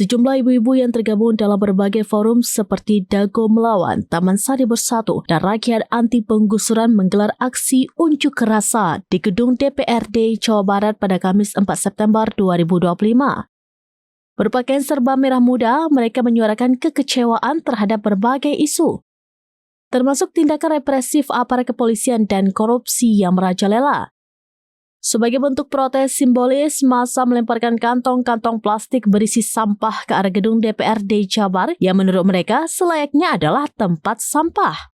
Sejumlah ibu-ibu yang tergabung dalam berbagai forum seperti Dago Melawan, Taman Sari Bersatu, dan Rakyat Anti Penggusuran menggelar aksi unjuk rasa di gedung DPRD Jawa Barat pada Kamis 4 September 2025. Berpakaian serba merah muda, mereka menyuarakan kekecewaan terhadap berbagai isu, termasuk tindakan represif aparat kepolisian dan korupsi yang merajalela. Sebagai bentuk protes simbolis, massa melemparkan kantong-kantong plastik berisi sampah ke arah gedung DPRD Jabar yang menurut mereka selayaknya adalah tempat sampah.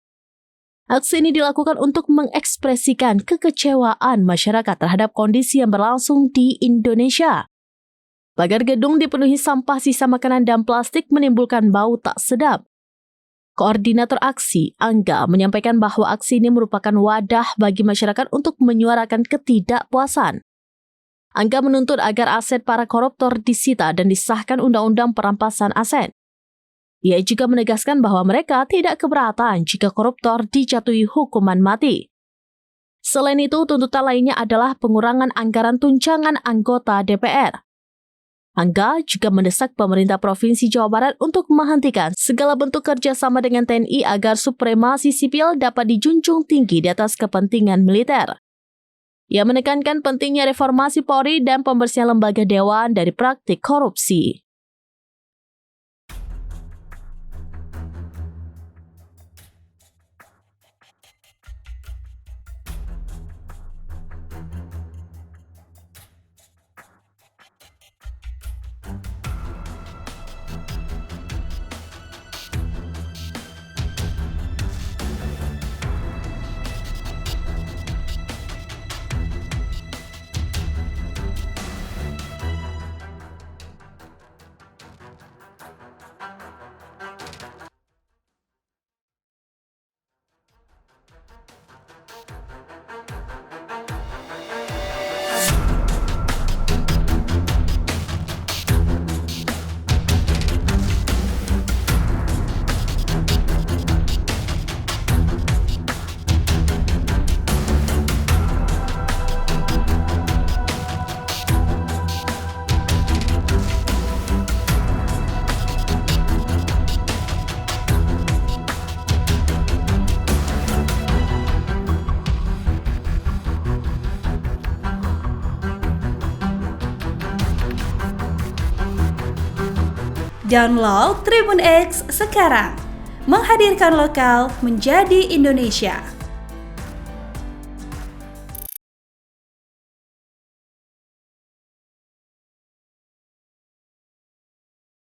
Aksi ini dilakukan untuk mengekspresikan kekecewaan masyarakat terhadap kondisi yang berlangsung di Indonesia. Pagar gedung dipenuhi sampah sisa makanan dan plastik menimbulkan bau tak sedap. Koordinator aksi, Angga, menyampaikan bahwa aksi ini merupakan wadah bagi masyarakat untuk menyuarakan ketidakpuasan. Angga menuntut agar aset para koruptor disita dan disahkan undang-undang perampasan aset. Ia juga menegaskan bahwa mereka tidak keberatan jika koruptor dijatuhi hukuman mati. Selain itu, tuntutan lainnya adalah pengurangan anggaran tunjangan anggota DPR. Angga juga mendesak pemerintah Provinsi Jawa Barat untuk menghentikan segala bentuk kerjasama dengan TNI agar supremasi sipil dapat dijunjung tinggi di atas kepentingan militer. Ia menekankan pentingnya reformasi Polri dan pembersihan lembaga dewan dari praktik korupsi. Download Tribun X sekarang, menghadirkan lokal menjadi Indonesia.